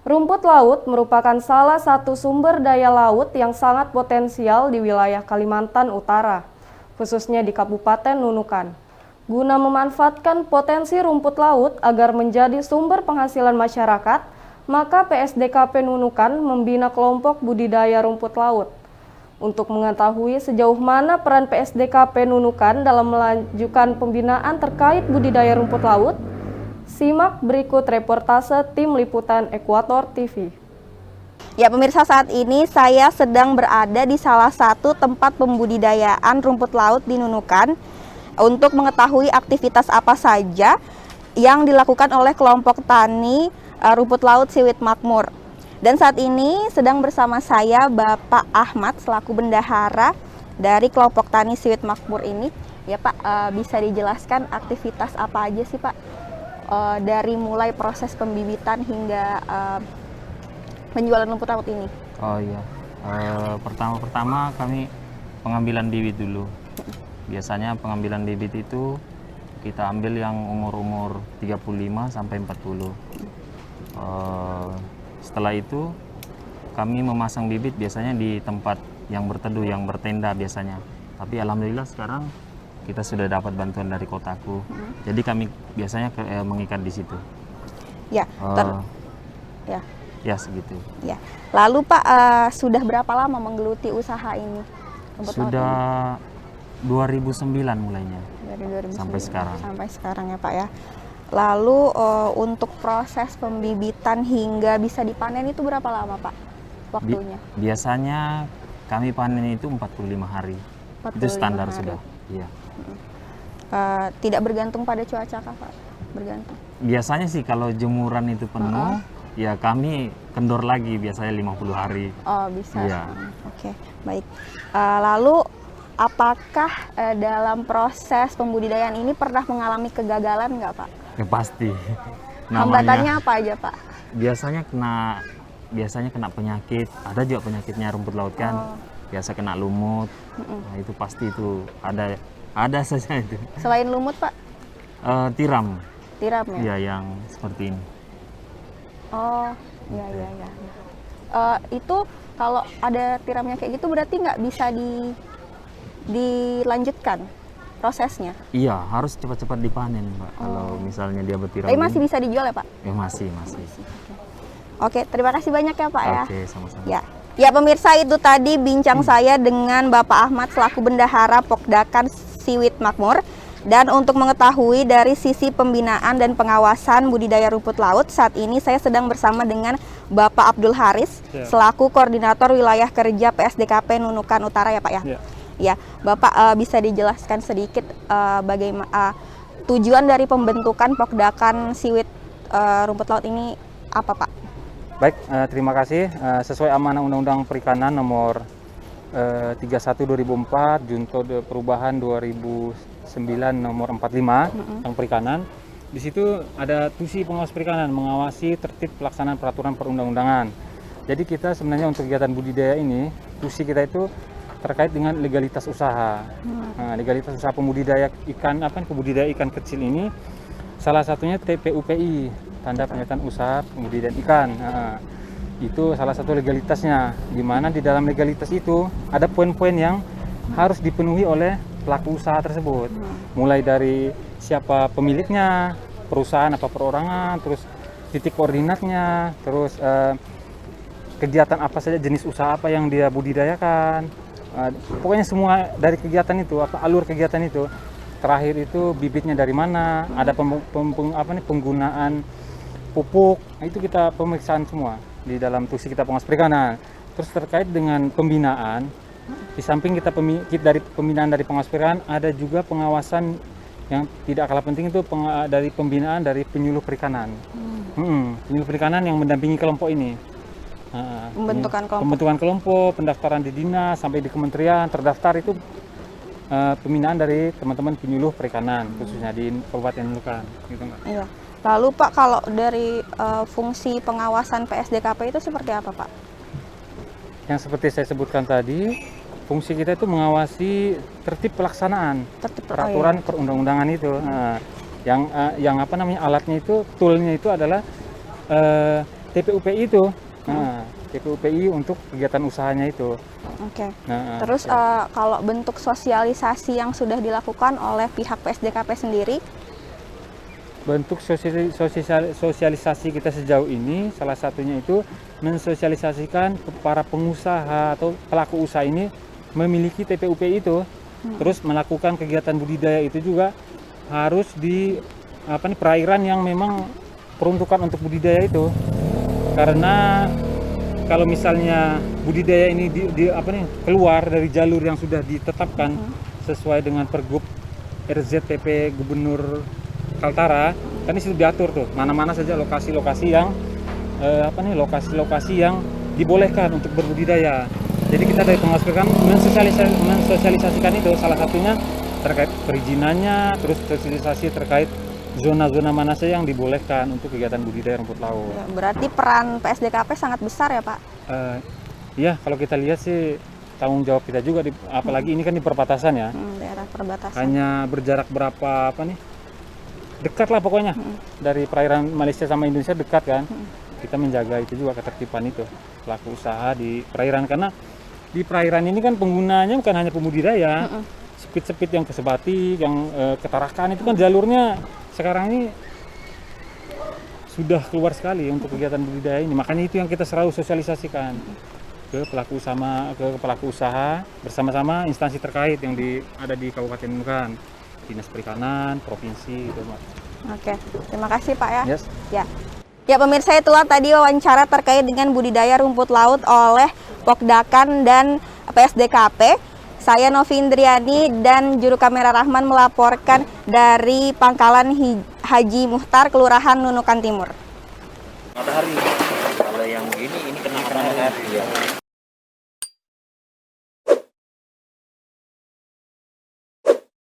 Rumput laut merupakan salah satu sumber daya laut yang sangat potensial di wilayah Kalimantan Utara, khususnya di Kabupaten Nunukan. Guna memanfaatkan potensi rumput laut agar menjadi sumber penghasilan masyarakat, maka PSDKP Nunukan membina kelompok budidaya rumput laut. Untuk mengetahui sejauh mana peran PSDKP Nunukan dalam melanjutkan pembinaan terkait budidaya rumput laut, simak berikut reportase Tim Liputan Ekuator TV. Ya pemirsa, saat ini saya sedang berada di salah satu tempat pembudidayaan rumput laut di Nunukan untuk mengetahui aktivitas apa saja yang dilakukan oleh kelompok tani rumput laut Siwit Makmur. Dan saat ini sedang bersama saya Bapak Ahmad selaku bendahara dari kelompok tani Siwit Makmur ini. Ya Pak, bisa dijelaskan aktivitas apa aja sih Pak? Dari mulai proses pembibitan hingga penjualan rumput laut ini. Oh iya, pertama kami pengambilan bibit dulu. Biasanya pengambilan bibit itu kita ambil yang umur 35 sampai 40. Setelah itu kami memasang bibit biasanya di tempat yang berteduh, yang bertenda biasanya. Tapi alhamdulillah sekarang kita sudah dapat bantuan dari kotaku. Jadi kami biasanya mengikat di situ. Ya, ya. Ya segitu. Ya. Lalu Pak, sudah berapa lama menggeluti usaha ini? Sudah 2009 mulainya. Dari 2009 sampai sekarang. Sampai sekarang ya Pak ya. Lalu untuk proses pembibitan hingga bisa dipanen itu berapa lama Pak waktunya? Biasanya kami panen itu 45 hari. 45 itu standar hari. Sudah. Iya. Tidak bergantung pada cuaca kah Pak? Bergantung. Biasanya sih kalau jemuran itu penuh, ya kami kendor lagi biasanya 50 hari. Oh bisa. Iya. Oke, baik. Lalu apakah dalam proses pembudidayaan ini pernah mengalami kegagalan nggak Pak? Ya pasti. Hambatannya apa aja Pak? Biasanya kena penyakit. Ada juga penyakitnya rumput laut kan. Biasa kena lumut. Nah, itu pasti itu ada saja itu. Selain lumut Pak? Tiram. Tiram ya? Iya, yang seperti ini. Oh, iya. Itu kalau ada tiramnya kayak gitu berarti nggak bisa dilanjutkan prosesnya? Iya, harus cepat-cepat dipanen, Pak. Kalau misalnya dia bertiram. Tapi masih bisa dijual ya, Pak? Ya masih. Oke, terima kasih banyak ya, Pak ya. Oke, sama-sama. Ya pemirsa, itu tadi bincang saya dengan Bapak Ahmad selaku bendahara Pokdakan Siwit Makmur. Dan untuk mengetahui dari sisi pembinaan dan pengawasan budidaya rumput laut, saat ini saya sedang bersama dengan Bapak Abdul Haris selaku Koordinator Wilayah Kerja PSDKP Nunukan Utara ya Pak ya. Ya, Bapak bisa dijelaskan sedikit bagaimana tujuan dari pembentukan Pokdakan Siwit rumput laut ini apa Pak? Baik, terima kasih. Sesuai amanah Undang-Undang Perikanan nomor 31/2004, Junto Perubahan 2009 nomor 45 tentang perikanan. Di situ ada tusi pengawas perikanan mengawasi tertib pelaksanaan peraturan perundang-undangan. Jadi kita sebenarnya untuk kegiatan budidaya ini, tusi kita itu terkait dengan legalitas usaha. Nah, legalitas usaha pembudidaya ikan pembudidaya ikan kecil ini salah satunya TPUPI, tanda penyebutan usaha pembudidayaan ikan. Nah, itu salah satu legalitasnya, di mana di dalam legalitas itu ada poin-poin yang harus dipenuhi oleh pelaku usaha tersebut. Mulai dari siapa pemiliknya, perusahaan apa perorangan, terus titik koordinatnya, terus kegiatan apa saja, jenis usaha apa yang dia budidayakan. Pokoknya semua dari kegiatan itu, alur kegiatan itu. Terakhir itu bibitnya dari mana, ada penggunaan pupuk, itu kita pemeriksaan semua di dalam tusi kita pengawas perikanan. Terus terkait dengan pembinaan, di samping kita dari pembinaan dari pengawas perikanan, ada juga pengawasan yang tidak kalah penting itu dari pembinaan dari penyuluh perikanan. Penyuluh perikanan yang mendampingi kelompok ini. Pembentukan kelompok, pendaftaran di dinas sampai di kementerian terdaftar itu pembinaan dari teman-teman penyuluh perikanan khususnya di Kabupaten Nunukan. Gitu, Iya. Lalu Pak, kalau dari fungsi pengawasan PSDKP itu seperti apa Pak? Yang seperti saya sebutkan tadi, fungsi kita itu mengawasi tertib pelaksanaan peraturan perundang-undangan itu. Yang alatnya itu, toolnya itu adalah TPUPI itu. Nah, TPUPI untuk kegiatan usahanya itu. Oke. Nah, Terus kalau bentuk sosialisasi yang sudah dilakukan oleh pihak PSDKP sendiri? bentuk sosialisasi kita sejauh ini salah satunya itu mensosialisasikan ke para pengusaha atau pelaku usaha ini memiliki TPUPI itu. Terus melakukan kegiatan budidaya itu juga harus di perairan yang memang peruntukan untuk budidaya itu. Karena kalau misalnya budidaya ini keluar dari jalur yang sudah ditetapkan sesuai dengan Pergub RZTP Gubernur Kaltara, kan di situ diatur tuh mana-mana saja lokasi-lokasi yang lokasi-lokasi yang dibolehkan untuk berbudidaya. Jadi kita dari pengawas perikanan mensosialisasikan itu, salah satunya terkait perizinannya, terus sosialisasi terkait zona-zona mana saja yang dibolehkan untuk kegiatan budidaya rumput laut. Ya, berarti peran PSDKP sangat besar ya Pak? Iya, kalau kita lihat sih tanggung jawab kita juga, apalagi ini kan di perbatasan ya. Daerah perbatasan. Hanya berjarak berapa dekat lah pokoknya dari perairan Malaysia sama Indonesia dekat kan. Kita menjaga itu juga ketertiban itu pelaku usaha di perairan, karena di perairan ini kan penggunanya bukan hanya pembudidaya. Sepit-sepit yang ke Sebati, yang ke Tarakan itu kan jalurnya sekarang ini sudah keluar sekali untuk kegiatan budidaya ini. Makanya itu yang kita selalu sosialisasikan ke pelaku usaha bersama-sama instansi terkait yang ada di Kabupaten Nunukan. Dinas Perikanan, Provinsi gitu, Pak. Oke, terima kasih Pak ya. Yes. Ya pemirsa, itulah tadi wawancara terkait dengan budidaya rumput laut oleh Pokdakan dan PSDKP. Saya Novi Indriani dan juru kamera Rahman melaporkan dari Pangkalan Haji Muhtar, Kelurahan Nunukan Timur. Matahari. Kalau yang ini kena matahari. Ya.